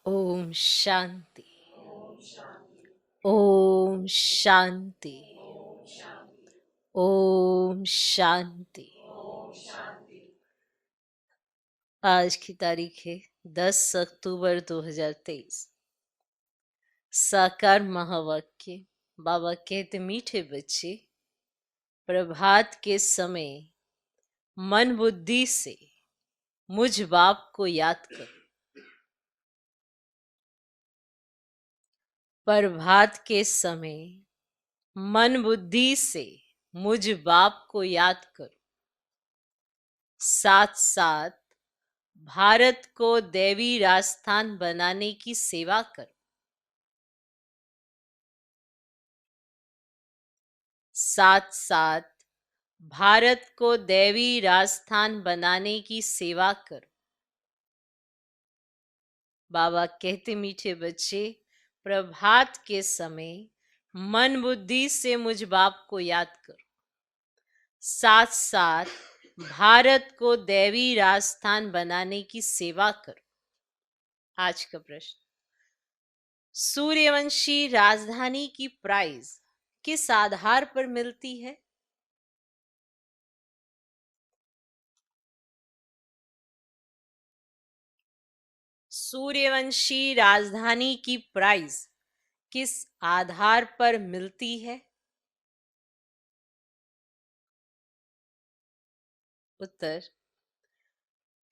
ओम शांति। ओम शांति। ओम शांति। आज की तारीख है 10 अक्टूबर 2023। साकार महावाक्य। बाबा कहते, मीठे बच्चे, प्रभात के समय मन बुद्धि से मुझ बाप को याद करो। प्रभात के समय मन बुद्धि से मुझ बाप को याद करो। साथ साथ भारत को दैवी राजस्थान बनाने की सेवा करो। साथ साथ भारत को दैवी राजस्थान बनाने की सेवा करो। बाबा कहते, मीठे बच्चे, प्रभात के समय मन बुद्धि से मुझ बाप को याद करो। साथ साथ भारत को दैवी राजस्थान बनाने की सेवा करो। आज का प्रश्न, सूर्यवंशी राजधानी की प्राइज किस आधार पर मिलती है? सूर्यवंशी राजधानी की प्राइज किस आधार पर मिलती है? उत्तर,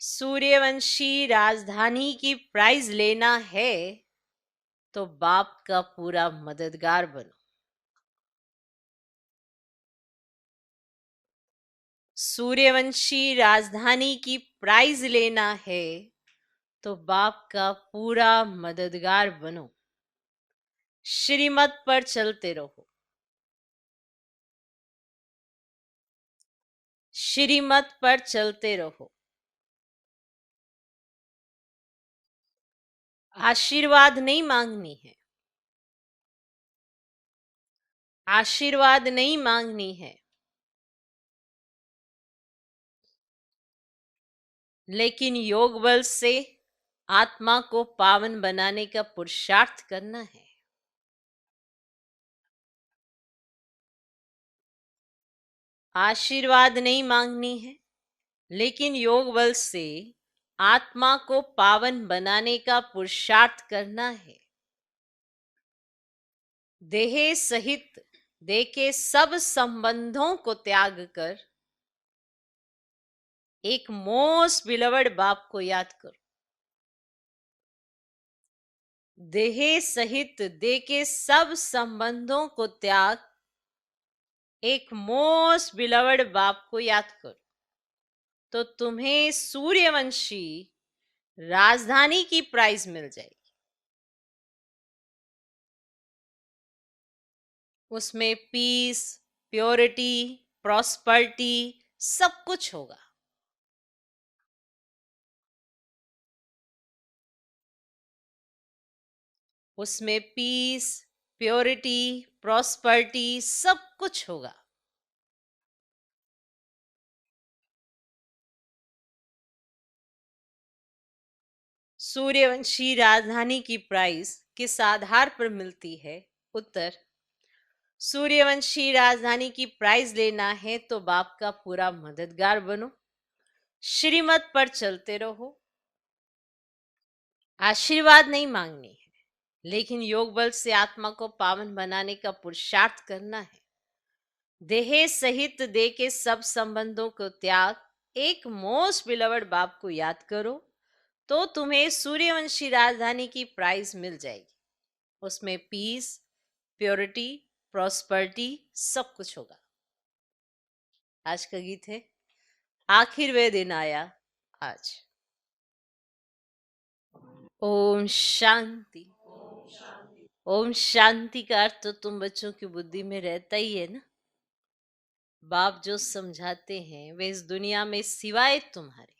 सूर्यवंशी राजधानी की प्राइज लेना है तो बाप का पूरा मददगार बनो। सूर्यवंशी राजधानी की प्राइज लेना है तो बाप का पूरा मददगार बनो। श्रीमत पर चलते रहो। श्रीमत पर चलते रहो। आशीर्वाद नहीं मांगनी है। आशीर्वाद नहीं मांगनी है, लेकिन योग बल से आत्मा को पावन बनाने का पुरुषार्थ करना है। आशीर्वाद नहीं मांगनी है, लेकिन योग बल से आत्मा को पावन बनाने का पुरुषार्थ करना है। देह सहित देह के सब संबंधों को त्याग कर एक मोस्ट बिलवर्ड बाप को याद करो। देह सहित देह के सब संबंधों को त्याग एक मोस्ट बिलवर्ड बाप को याद करो, तो तुम्हें सूर्यवंशी राजधानी की प्राइज मिल जाएगी। उसमें पीस, प्योरिटी, प्रॉस्पर्टी सब कुछ होगा। उसमें पीस, प्योरिटी, प्रॉस्पर्टी सब कुछ होगा। सूर्यवंशी राजधानी की प्राइज किस आधार पर मिलती है? उत्तर, सूर्यवंशी राजधानी की प्राइज लेना है तो बाप का पूरा मददगार बनो। श्रीमत पर चलते रहो। आशीर्वाद नहीं मांगनी है, लेकिन योग बल से आत्मा को पावन बनाने का पुरुषार्थ करना है। देह सहित देह के सब संबंधों को त्याग एक मोस्ट बिलवर्ड बाप को याद करो, तो तुम्हें सूर्यवंशी राजधानी की प्राइज मिल जाएगी। उसमें पीस, प्योरिटी, प्रॉस्पर्टी सब कुछ होगा। आज का गीत है, आखिर वे दिन आया आज। ओम शांति। ओम शांति का अर्थ तो तुम बच्चों की बुद्धि में रहता ही है ना। बाप जो समझाते हैं वे इस दुनिया में सिवाय तुम्हारे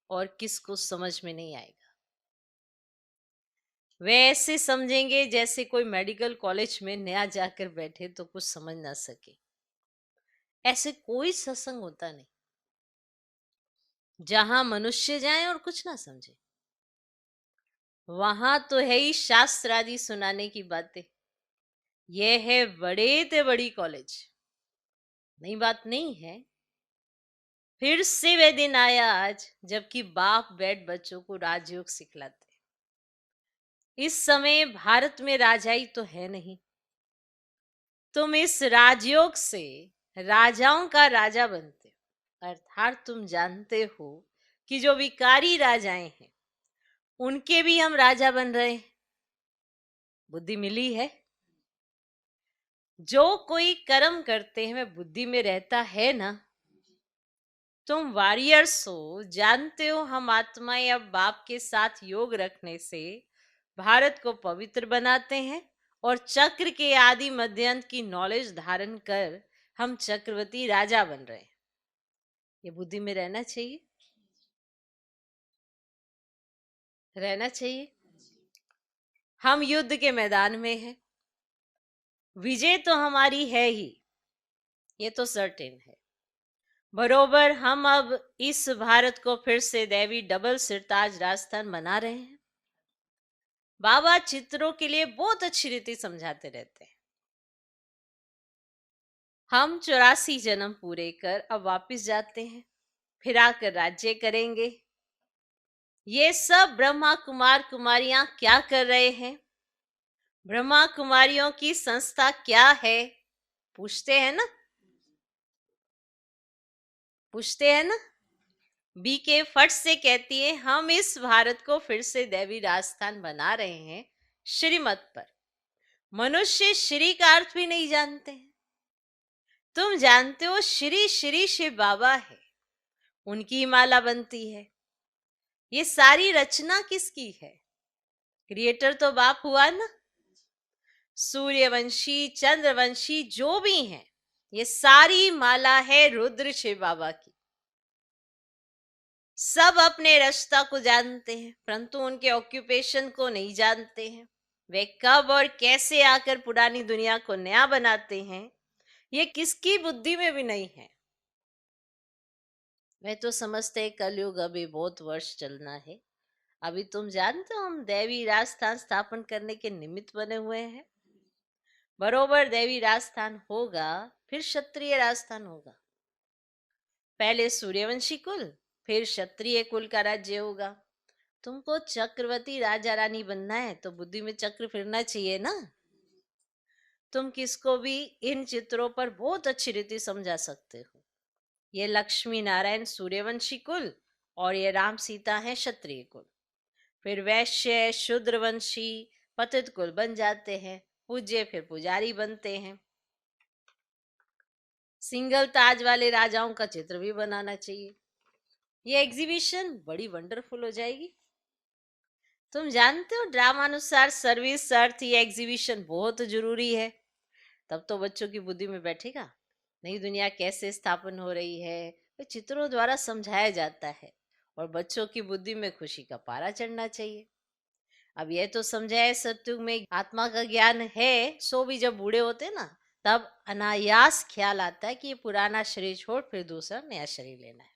और किसको समझ में नहीं आएगा। वे ऐसे समझेंगे जैसे कोई मेडिकल कॉलेज में नया जाकर बैठे तो कुछ समझ ना सके। ऐसे कोई सत्संग होता नहीं जहां मनुष्य जाए और कुछ ना समझे। वहां तो है ही शास्त्र आदि सुनाने की बातें। ये है बड़े ते बड़ी कॉलेज, नई बात नहीं है। फिर से वह दिन आया आज जबकि बाप बैठ बच्चों को राजयोग सिखलाते। इस समय भारत में राजाई तो है नहीं। तुम इस राजयोग से राजाओं का राजा बनते हो, अर्थात तुम जानते हो कि जो विकारी राजाएं हैं उनके भी हम राजा बन रहे हैं। बुद्धि मिली है। जो कोई कर्म करते हैं वह बुद्धि में रहता है ना। तुम वॉरियर्स हो, जानते हो हम आत्माएं अब बाप के साथ योग रखने से भारत को पवित्र बनाते हैं और चक्र के आदि मध्यांत की नॉलेज धारण कर हम चक्रवर्ती राजा बन रहे हैं। ये बुद्धि में रहना चाहिए, रहना चाहिए। हम युद्ध के मैदान में हैं, विजय तो हमारी है ही, ये तो सर्टेन है। बरोबर हम अब इस भारत को फिर से दैवी डबल सिरताज राजस्थान बना रहे हैं। बाबा चित्रों के लिए बहुत अच्छी रीति समझाते रहते हैं। हम 84 जन्म पूरे कर अब वापिस जाते हैं, फिर आकर राज्य करेंगे। ये सब ब्रह्मा कुमार कुमारियां क्या कर रहे हैं? ब्रह्मा कुमारियों की संस्था क्या है? पूछते हैं ना, पूछते हैं ना। बीके फट से कहती है हम इस भारत को फिर से दैवी राजस्थान बना रहे हैं श्रीमत पर। मनुष्य श्री का अर्थ भी नहीं जानते हैं। तुम जानते हो श्री श्री शिव बाबा है, उनकी माला बनती है। ये सारी रचना किसकी है? क्रिएटर तो बाप हुआ ना। सूर्यवंशी चंद्रवंशी जो भी हैं, ये सारी माला है रुद्र शिव बाबा की। सब अपने रास्ता को जानते हैं परंतु उनके ऑक्यूपेशन को नहीं जानते हैं। वे कब और कैसे आकर पुरानी दुनिया को नया बनाते हैं ये किसकी बुद्धि में भी नहीं है। वे तो समझते हैं कलयुग अभी बहुत वर्ष चलना है। अभी तुम जानते हो हम दैवी राजस्थान स्थापन करने के निमित्त बने हुए हैं। बरोबर दैवी राजस्थान होगा फिर क्षत्रिय राजस्थान होगा। पहले सूर्यवंशी कुल फिर क्षत्रिय कुल का राज्य होगा। तुमको चक्रवर्ती राजा रानी बनना है तो बुद्धि में चक्र फिरना चाहिए ना। तुम किसको भी इन चित्रों पर बहुत अच्छी रीति समझा सकते हो। ये लक्ष्मी नारायण सूर्यवंशी कुल और ये राम सीता है क्षत्रिय कुल। फिर वैश्य शूद्रवंशी पतित कुल बन जाते हैं, पूज्य फिर पुजारी बनते हैं। सिंगल ताज वाले राजाओं का चित्र भी बनाना चाहिए। ये एग्जीबिशन बड़ी वंडरफुल हो जाएगी। तुम जानते हो ड्रामानुसार सर्विस अर्थ ये एग्जीबिशन बहुत जरूरी है। तब तो बच्चों की बुद्धि में बैठेगा नई दुनिया कैसे स्थापन हो रही है, वो चित्रों द्वारा समझाया जाता है और बच्चों की बुद्धि में खुशी का पारा चढ़ना चाहिए। अब यह तो समझाए सत्युग में आत्मा का ज्ञान है, सो भी जब बूढ़े होते ना तब अनायास ख्याल आता है कि ये पुराना शरीर छोड़ फिर दूसरा नया शरीर लेना है।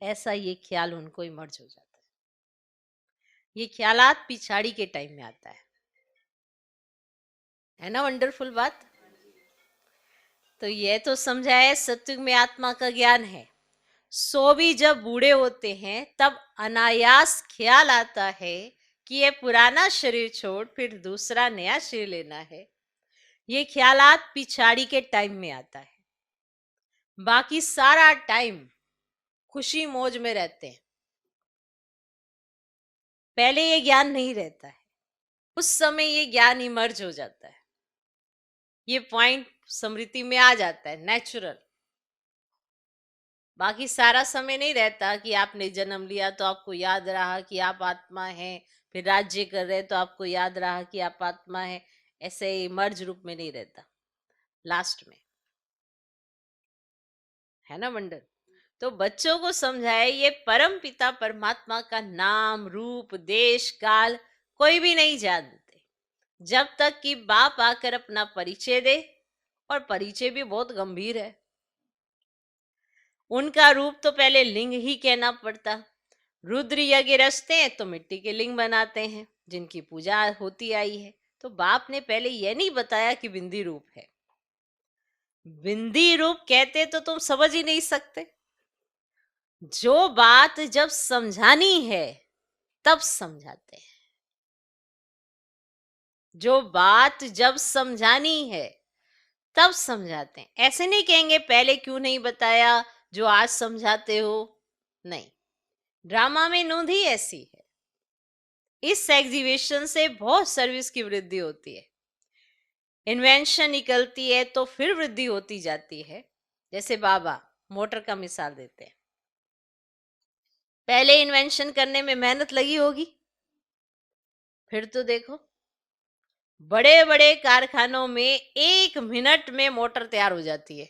ऐसा ये ख्याल उनको इमर्ज हो जाता है। ये ख्यालात पिछाड़ी के टाइम में आता है ना वंडरफुल बात। तो ये तो समझाए सत्युग में आत्मा का ज्ञान है, सो भी जब बूढ़े होते हैं तब अनायास ख्याल आता है कि ये पुराना शरीर छोड़ फिर दूसरा नया शरीर लेना है। ये ख्यालात पिछाड़ी के टाइम में आता है। बाकी सारा टाइम खुशी मौज में रहते हैं। पहले ये ज्ञान नहीं रहता है, उस समय ये ज्ञान इमर्ज हो जाता है। ये पॉइंट स्मृति में आ जाता है नेचुरल। बाकी सारा समय नहीं रहता कि आपने जन्म लिया तो आपको याद रहा कि आप आत्मा हैं, फिर राज्य कर रहे तो आपको याद रहा कि आप आत्मा है। ऐसे मर्ज रूप में नहीं रहता लास्ट में, है ना मंडल। तो बच्चों को समझाए ये परम पिता परमात्मा का नाम रूप देश काल कोई भी नहीं जानते जब तक कि बाप आकर अपना परिचय दे, और परिचय भी बहुत गंभीर है। उनका रूप तो पहले लिंग ही कहना पड़ता, रुद्र यज्ञ रचते हैं तो मिट्टी के लिंग बनाते हैं जिनकी पूजा होती आई है। तो बाप ने पहले यह नहीं बताया कि बिंदी रूप है। बिंदी रूप कहते तो तुम समझ ही नहीं सकते। जो बात जब समझानी है तब समझाते हैं। जो बात जब समझानी है तब समझाते हैं। ऐसे नहीं कहेंगे पहले क्यों नहीं बताया जो आज समझाते हो। नहीं, ड्रामा में नूंद ही ऐसी है। इस एग्जीबिशन से बहुत सर्विस की वृद्धि होती है। इन्वेंशन निकलती है तो फिर वृद्धि होती जाती है। जैसे बाबा मोटर का मिसाल देते हैं। पहले इन्वेंशन करने में मेहनत लगी होगी, फिर तो देखो बड़े बड़े कारखानों में 1 मिनट में मोटर तैयार हो जाती है।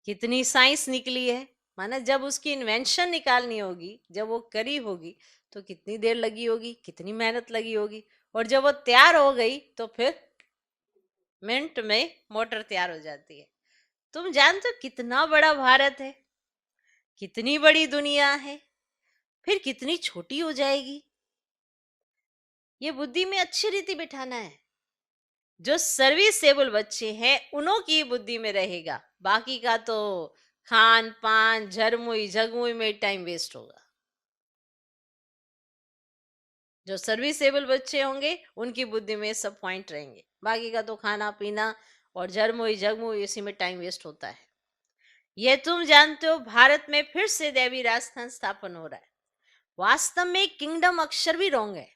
कितनी साइंस निकली है। माना जब उसकी इन्वेंशन निकालनी होगी, जब वो करी होगी तो कितनी देर लगी होगी, कितनी मेहनत लगी होगी। और जब वो तैयार हो गई तो फिर मिनट में मोटर तैयार हो जाती है। तुम जानते हो कितना बड़ा भारत है, कितनी बड़ी दुनिया है, फिर कितनी छोटी हो जाएगी। ये बुद्धि में अच्छी रीति बिठाना है। जो सर्विसेबल बच्चे हैं उन्हों की बुद्धि में रहेगा, बाकी का तो खान पान झरमुई झगमुई में टाइम वेस्ट होगा। जो सर्विसेबल बच्चे होंगे उनकी बुद्धि में सब पॉइंट रहेंगे, बाकी का तो खाना पीना और झरमुई झगमुई इसी में टाइम वेस्ट होता है। यह तुम जानते हो भारत में फिर से दैवी राजस्थान स्थापन हो रहा है। वास्तव में किंगडम अक्षर भी रॉन्ग है।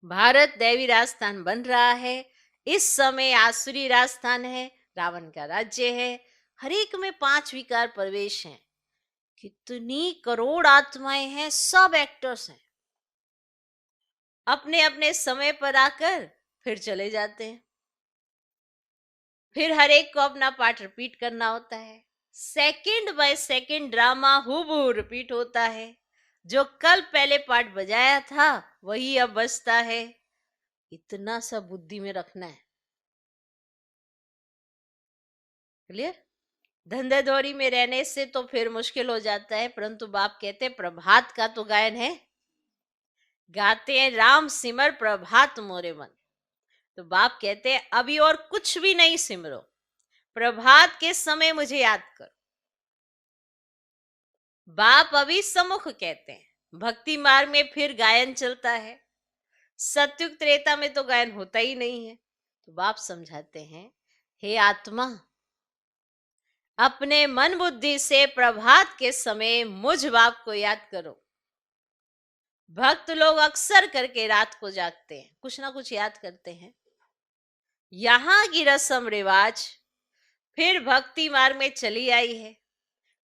भारत दैवी राजस्थान बन रहा है। इस समय आसुरी राजस्थान है, रावण का राज्य है। हर एक में 5 विकार प्रवेश हैं। कितनी करोड़ आत्माएं हैं, सब एक्टर्स हैं। अपने अपने समय पर आकर फिर चले जाते हैं। फिर हर एक को अपना पार्ट रिपीट करना होता है। सेकंड बाय सेकंड ड्रामा हूबहू रिपीट होता है। जो कल पहले पार्ट बजाया था वही अब बजता है। इतना सा बुद्धि में रखना है। क्लियर? धंधेदौरी में रहने से तो फिर मुश्किल हो जाता है, परंतु बाप कहते हैं प्रभात का तो गायन है। गाते हैं राम सिमर प्रभात मोरे मन। तो बाप कहते हैं अभी और कुछ भी नहीं सिमरो, प्रभात के समय मुझे याद कर। बाप अभी सम्मुख कहते हैं। भक्ति मार्ग में फिर गायन चलता है। सत्युग त्रेता में तो गायन होता ही नहीं है। तो बाप समझाते हैं, हे आत्मा, अपने मन बुद्धि से प्रभात के समय मुझ बाप को याद करो। भक्त लोग अक्सर करके रात को जागते हैं, कुछ ना कुछ याद करते हैं। यहाँ की रस्म रिवाज फिर भक्ति मार्ग में चली आई है।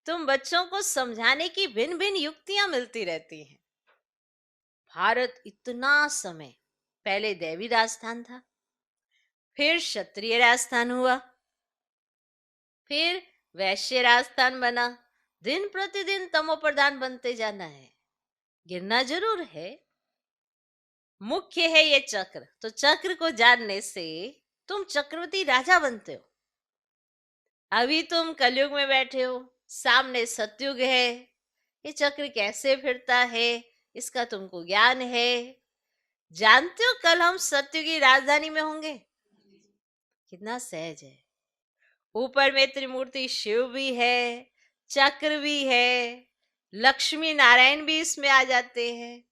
तुम बच्चों को समझाने की भिन्न भिन्न युक्तियां मिलती रहती हैं। भारत इतना समय पहले दैवी राजस्थान था, फिर क्षत्रिय राजस्थान हुआ, फिर वैश्य राजस्थान बना। दिन प्रतिदिन तमो प्रधान बनते जाना है, गिरना जरूर है। मुख्य है ये चक्र। तो चक्र को जानने से तुम चक्रवर्ती राजा बनते हो। अभी तुम कलयुग में बैठे हो, सामने सतयुग है। ये चक्र कैसे फिरता है इसका तुमको ज्ञान है। जानते हो कल हम सतयुग की राजधानी में होंगे। कितना सहज है। ऊपर में त्रिमूर्ति शिव भी है, चक्र भी है, लक्ष्मी नारायण भी इसमें आ जाते हैं।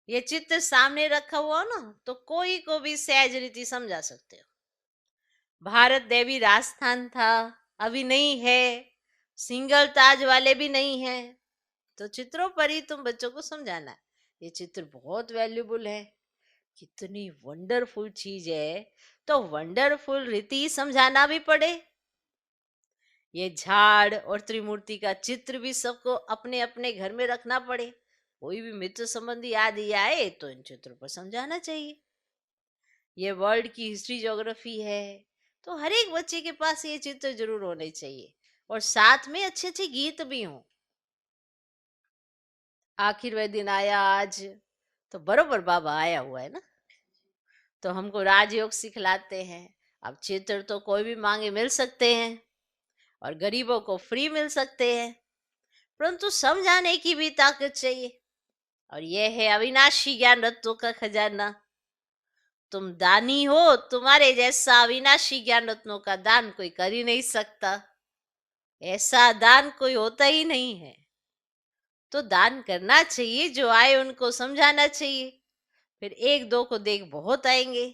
ये चित्र सामने रखा हुआ हो ना तो कोई को भी सहज रीति समझा सकते हो। भारत देवी राजस्थान था, अभी नहीं है। सिंगल ताज वाले भी नहीं है। तो चित्रों पर ही तुम बच्चों को समझाना है। ये चित्र बहुत वैल्यूबल है, कितनी वंडरफुल चीज है, तो वंडरफुल रीति समझाना भी पड़े। ये झाड़ और त्रिमूर्ति का चित्र भी सबको अपने अपने घर में रखना पड़े। कोई भी मित्र संबंधी आदि आए तो इन चित्रों पर समझाना चाहिए। ये वर्ल्ड की हिस्ट्री ज्योग्राफी है, तो हर एक बच्चे के पास ये चित्र जरूर होने चाहिए। और साथ में अच्छे अच्छे गीत भी हों। आखिर वह दिन आया आज, तो बरोबर बाबा आया हुआ है ना, तो हमको राजयोग सिखलाते हैं। अब चित्र तो कोई भी मांगे मिल सकते हैं और गरीबों को फ्री मिल सकते हैं। परंतु समझाने की भी ताकत चाहिए। और यह है अविनाशी ज्ञान रत्नों का खजाना। तुम दानी हो, तुम्हारे जैसा अविनाशी ज्ञान रत्नों का दान कोई कर ही नहीं सकता। ऐसा दान कोई होता ही नहीं है। तो दान करना चाहिए, जो आए उनको समझाना चाहिए, फिर एक दो को देख बहुत आएंगे।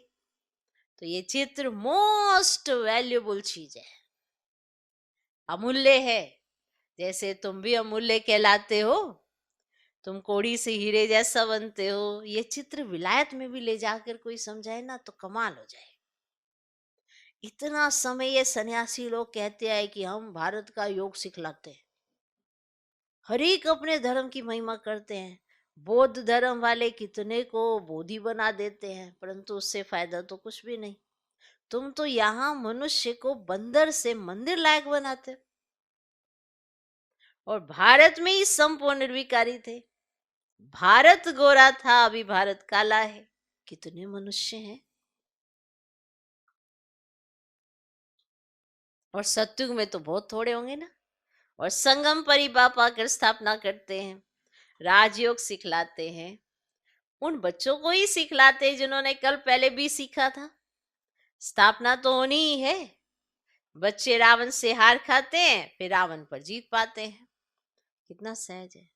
तो ये चित्र मोस्ट वैल्यूबल चीज है, अमूल्य है। जैसे तुम भी अमूल्य कहलाते हो, तुम कोड़ी से हीरे जैसा बनते हो। ये चित्र विलायत में भी ले जाकर कोई समझाए ना तो कमाल हो जाए। इतना समय ये सन्यासी लोग कहते आए कि हम भारत का योग सिखलाते हैं, हर एक अपने धर्म की महिमा करते हैं। बौद्ध धर्म वाले कितने को बोधि बना देते हैं, परंतु उससे फायदा तो कुछ भी नहीं। तुम तो यहाँ मनुष्य को बंदर से मंदिर लायक बनाते हो। और भारत में ही संपूर्ण निर्विकारी थे। भारत गोरा था, अभी भारत काला है। कितने मनुष्य हैं। और सत्युग में तो बहुत थोड़े होंगे ना। और संगम पर ही बाप आकर स्थापना करते हैं, राजयोग सिखलाते हैं। उन बच्चों को ही सिखलाते हैं जिन्होंने कल पहले भी सीखा था। स्थापना तो होनी ही है। बच्चे रावण से हार खाते हैं, फिर रावण पर जीत पाते हैं। कितना सहज है।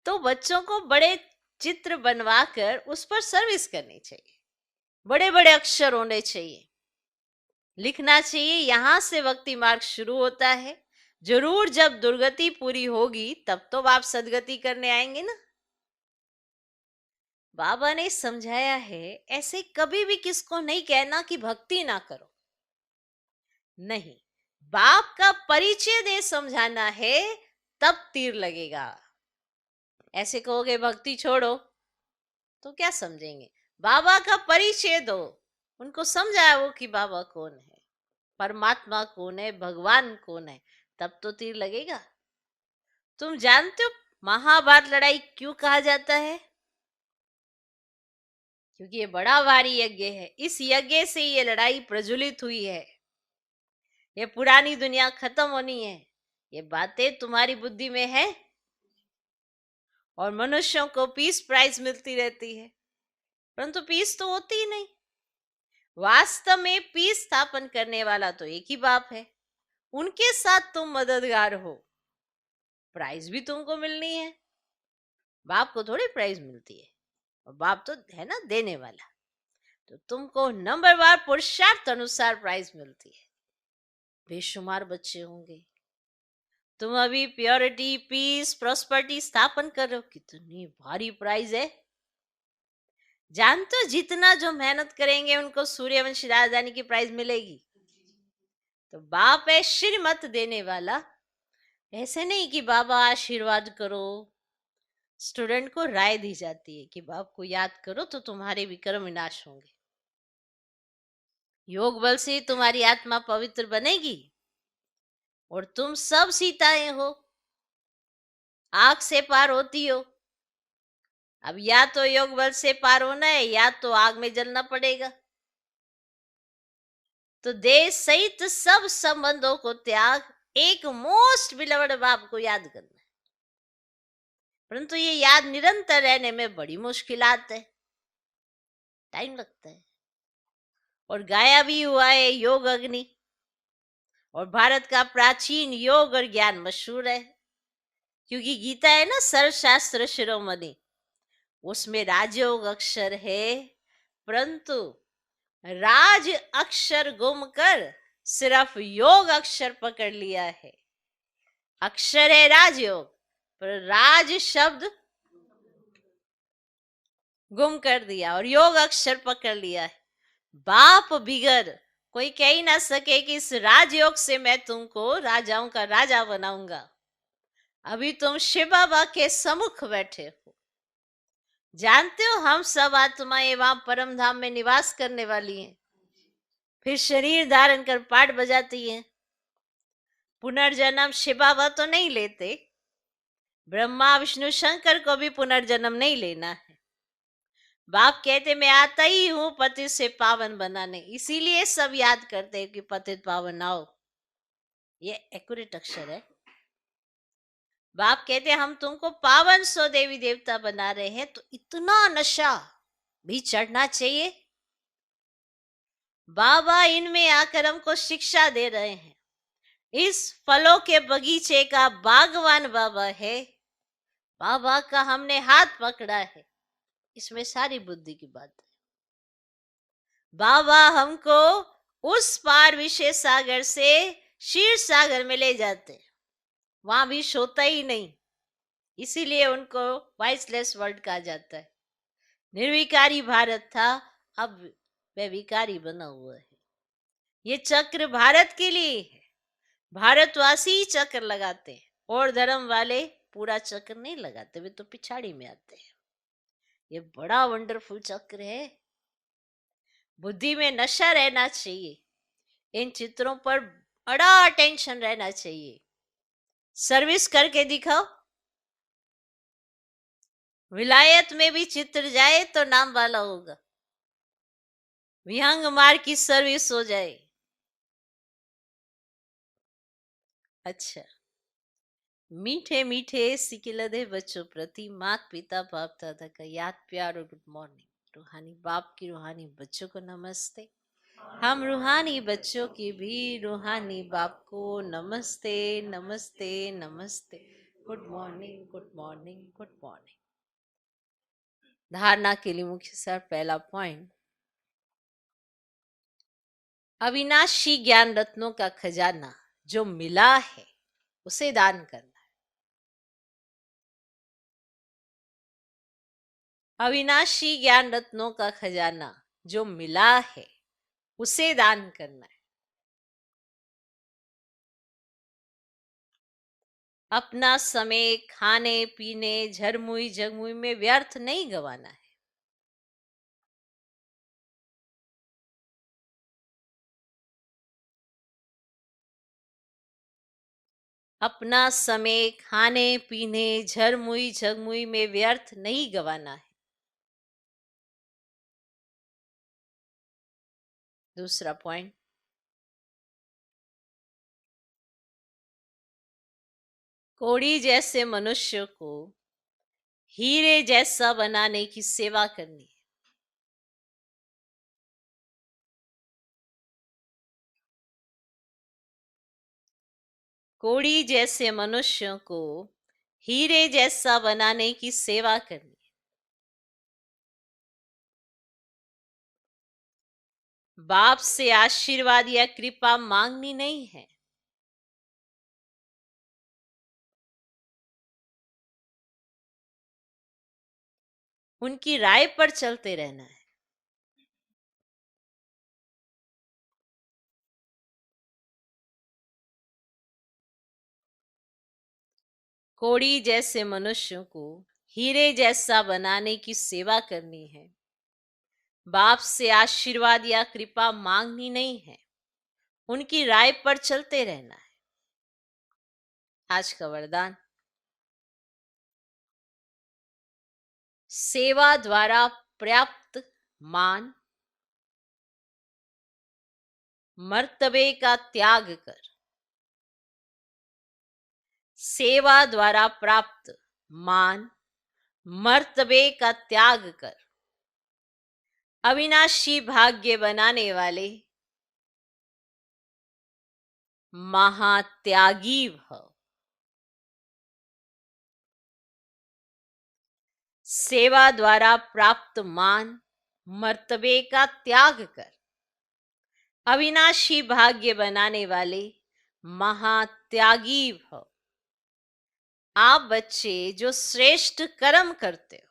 तो बच्चों को बड़े चित्र बनवाकर उस पर सर्विस करनी चाहिए। बड़े बड़े अक्षर होने चाहिए, लिखना चाहिए, यहां से भक्ति मार्ग शुरू होता है। जरूर जब दुर्गति पूरी होगी तब तो आप सदगति करने आएंगे ना। बाबा ने समझाया है, ऐसे कभी भी किसको नहीं कहना कि भक्ति ना करो। नहीं, बाप का परिचय दे समझाना है, तब तीर लगेगा। ऐसे कहोगे भक्ति छोड़ो तो क्या समझेंगे। बाबा का परिचय दो, उनको समझाओ कि बाबा कौन है, परमात्मा कौन है, भगवान कौन है, तब तो तीर लगेगा। तुम जानते हो महाभारत लड़ाई क्यों कहा जाता है? क्योंकि ये बड़ा भारी यज्ञ है। इस यज्ञ से ये लड़ाई प्रज्वलित हुई है। ये पुरानी दुनिया खत्म होनी है। ये बातें तुम्हारी बुद्धि में है। और मनुष्यों को पीस प्राइज मिलती रहती है, परंतु पीस तो होती ही नहीं। वास्तव में पीस स्थापन करने वाला तो एक ही बाप है। उनके साथ तुम मददगार हो, प्राइज भी तुमको मिलनी है। बाप को थोड़ी प्राइज मिलती है, और बाप तो है ना देने वाला। तो तुमको नंबरवार पुरुषार्थ अनुसार प्राइज मिलती है। बेशुमार बच्चे होंगे। तुम अभी प्योरिटी, पीस, प्रॉस्पेरिटी स्थापन कर रहे हो, कितनी भारी प्राइज है। जानते हो जितना जो मेहनत करेंगे उनको सूर्यवंशी राजधानी की प्राइज मिलेगी। तो बाप है श्रीमत देने वाला। ऐसे नहीं कि बाबा आशीर्वाद करो। स्टूडेंट को राय दी जाती है कि बाप को याद करो तो तुम्हारे विक्रम विनाश होंगे। योग बल से तुम्हारी आत्मा पवित्र बनेगी। और तुम सब सीताएं हो, आग से पार होती हो। अब या तो योग बल से पार होना है, या तो आग में जलना पड़ेगा। तो देश सहित सब संबंधों को त्याग, एक मोस्ट बिलवड बाप को याद करना है। परंतु ये याद निरंतर रहने में बड़ी मुश्किलात है, टाइम लगता है। और गाया भी हुआ है योग अग्नि। और भारत का प्राचीन योग और ज्ञान मशहूर है, क्योंकि गीता है ना सर्वशास्त्र शिरोमणि, उसमें राजयोग अक्षर है। परंतु राज अक्षर गुम कर सिर्फ योग अक्षर पकड़ लिया है। अक्षर है राजयोग, पर राज शब्द गुम कर दिया और योग अक्षर पकड़ लिया है। बाप बिगर कोई कह ही ना सके कि इस राजयोग से मैं तुमको राजाओं का राजा बनाऊंगा। अभी तुम शिव बाबा के सम्मुख बैठे हो। जानते हो हम सब आत्माएं वहां परम धाम में निवास करने वाली हैं, फिर शरीर धारण कर पाठ बजाती हैं। पुनर्जन्म शिव बाबा तो नहीं लेते, ब्रह्मा विष्णु शंकर को भी पुनर्जन्म नहीं लेना है। बाप कहते मैं आता ही हूं पतित से पावन बनाने, इसीलिए सब याद करते हैं कि पतित पावन आओ। ये एक्यूरेट अक्षर है। बाप कहते हैं हम तुमको पावन सौ देवी देवता बना रहे हैं, तो इतना नशा भी चढ़ना चाहिए। बाबा इनमें आकर हमको शिक्षा दे रहे हैं। इस फलों के बगीचे का बागवान बाबा है। बाबा का हमने हाथ पकड़ा है। इसमें सारी बुद्धि की बात है। बाबा हमको उस पार विशेष सागर से क्षीर सागर में ले जाते हैं। वहां भी सोता ही नहीं, इसीलिए उनको वाइसलेस वर्ल्ड कहा जाता है। निर्विकारी भारत था, अब वह विकारी बना हुआ है। ये चक्र भारत के लिए है। भारतवासी ही चक्र लगाते हैं, और धर्म वाले पूरा चक्र नहीं लगाते, वे तो पिछाड़ी में आते हैं। ये बड़ा वंडरफुल चक्र है। बुद्धि में नशा रहना चाहिए। इन चित्रों पर बड़ा अटेंशन रहना चाहिए। सर्विस करके दिखाओ। विलायत में भी चित्र जाए तो नाम वाला होगा। विहंग मार की सर्विस हो जाए। अच्छा, मीठे मीठे सिकिलदे बच्चों प्रति माता पिता बाप दादा का याद प्यार और गुड मॉर्निंग। रूहानी बाप की रूहानी बच्चों को नमस्ते। हम रूहानी बच्चों की भी रूहानी बाप को नमस्ते नमस्ते नमस्ते। Good morning good morning good morning. धारणा के लिए मुख्य सार पहला पॉइंट, अविनाशी ज्ञान रत्नों का खजाना जो मिला है उसे दान करना है। अविनाशी ज्ञान रत्नों का खजाना जो मिला है उसे दान करना है। अपना समय खाने पीने झरमुई झगमुई में व्यर्थ नहीं गवाना है। अपना समय खाने पीने झरमुई झगमुई में व्यर्थ नहीं गवाना है। दूसरा पॉइंट, कोड़ी जैसे मनुष्य को हीरे जैसा बनाने की सेवा करनी है। कोड़ी जैसे मनुष्यों को हीरे जैसा बनाने की सेवा करनी है। बाप से आशीर्वाद या कृपा मांगनी नहीं है। उनकी राय पर चलते रहना है। कोड़ी जैसे मनुष्यों को हीरे जैसा बनाने की सेवा करनी है। बाप से आशीर्वाद या कृपा मांगनी नहीं है। उनकी राय पर चलते रहना है। आज का वरदान, सेवा द्वारा प्राप्त मान मर्तबे का त्याग कर। सेवा द्वारा प्राप्त मान मर्तबे का त्याग कर अविनाशी भाग्य बनाने वाले महात्यागी भव। सेवा द्वारा प्राप्त मान मर्तबे का त्याग कर अविनाशी भाग्य बनाने वाले महात्यागी भव। आप बच्चे जो श्रेष्ठ कर्म करते हो,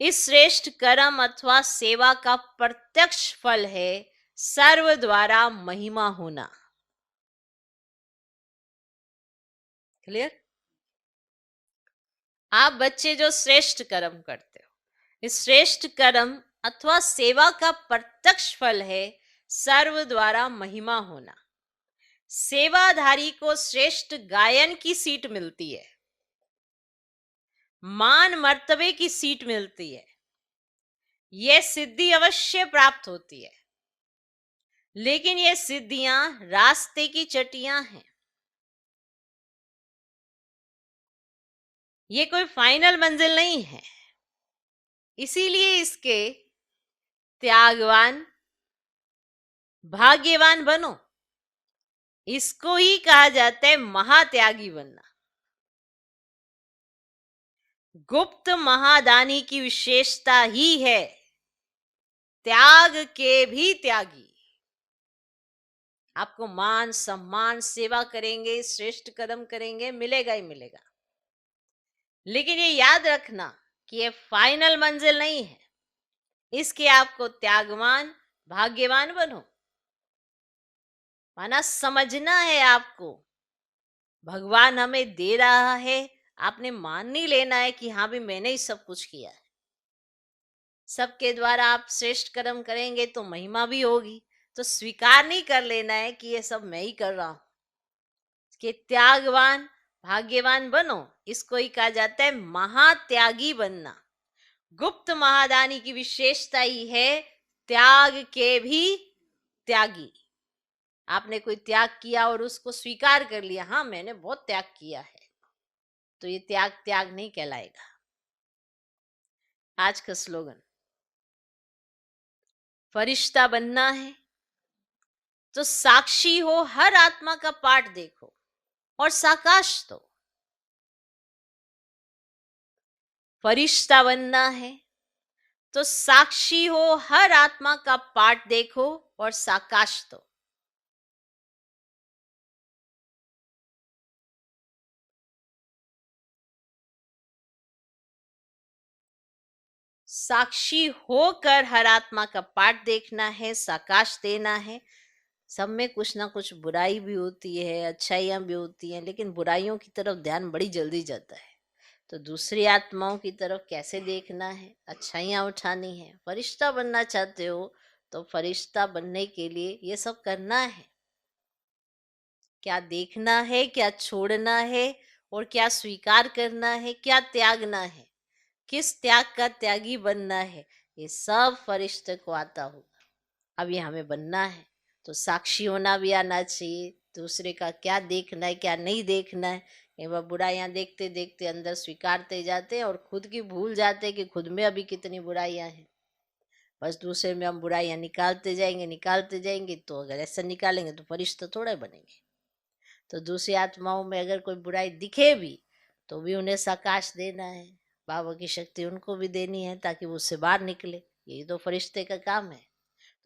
इस श्रेष्ठ कर्म अथवा सेवा का प्रत्यक्ष फल है सर्व द्वारा महिमा होना। क्लियर? आप बच्चे जो श्रेष्ठ कर्म करते हो, इस श्रेष्ठ कर्म अथवा सेवा का प्रत्यक्ष फल है सर्व द्वारा महिमा होना। सेवाधारी को श्रेष्ठ गायन की सीट मिलती है, मान मर्तबे की सीट मिलती है, यह सिद्धि अवश्य प्राप्त होती है। लेकिन ये सिद्धियां रास्ते की चटियां हैं। ये कोई फाइनल मंजिल नहीं है। इसीलिए इसके त्यागवान, भाग्यवान बनो। इसको ही कहा जाता है महात्यागी बनना। गुप्त महादानी की विशेषता ही है त्याग के भी त्यागी। आपको मान सम्मान, सेवा करेंगे, श्रेष्ठ कर्म करेंगे, मिलेगा ही मिलेगा। लेकिन ये याद रखना कि ये फाइनल मंजिल नहीं है। इसके आपको त्यागवान, भाग्यवान बनो। माना समझना है आपको, भगवान हमें दे रहा है, आपने मान नहीं लेना है कि हाँ भी मैंने ही सब कुछ किया है। सबके द्वारा आप श्रेष्ठ कर्म करेंगे तो महिमा भी होगी, तो स्वीकार नहीं कर लेना है कि ये सब मैं ही कर रहा हूं। कि त्यागवान, भाग्यवान बनो। इसको ही कहा जाता है महात्यागी बनना। गुप्त महादानी की विशेषता ही है त्याग के भी त्यागी। आपने कोई त्याग किया और उसको स्वीकार कर लिया, हाँ मैंने बहुत त्याग किया है, तो ये त्याग त्याग नहीं कहलाएगा। आज का स्लोगन, फरिश्ता बनना है तो साक्षी हो हर आत्मा का पाठ देखो और साकाश दो। फरिश्ता बनना है तो साक्षी हो हर आत्मा का पाठ देखो और साकाश दो। साक्षी होकर हर आत्मा का पाठ देखना है, साकाश देना है। सब में कुछ ना कुछ बुराई भी होती है, अच्छाइयाँ भी होती हैं, लेकिन बुराइयों की तरफ ध्यान बड़ी जल्दी जाता है। तो दूसरी आत्माओं की तरफ कैसे देखना है, अच्छाइयाँ उठानी है। फरिश्ता बनना चाहते हो तो फरिश्ता बनने के लिए ये सब करना है। क्या देखना है, क्या छोड़ना है, और क्या स्वीकार करना है, क्या त्यागना है, किस त्याग का त्यागी बनना है, ये सब फरिश्ते को आता होगा। अब ये हमें बनना है तो साक्षी होना भी आना चाहिए। दूसरे का क्या देखना है, क्या नहीं देखना है। कई बार बुराइयां देखते देखते अंदर स्वीकारते जाते हैं और खुद की भूल जाते हैं कि खुद में अभी कितनी बुराइयां हैं। बस दूसरे में हम बुराइयां निकालते जाएंगे, तो अगर ऐसा निकालेंगे तो फरिश्ता थोड़ा बनेंगे। तो दूसरी आत्माओं में अगर कोई बुराई दिखे भी तो भी उन्हें साकाश देना है, बाबा की शक्ति उनको भी देनी है ताकि वो उससे बाहर निकले। यही तो फरिश्ते का काम है।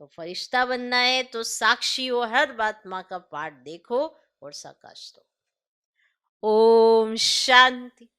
तो फरिश्ता बनना है तो साक्षी हो हर बात माँ का पाठ देखो और साकाश दो। ओम शांति।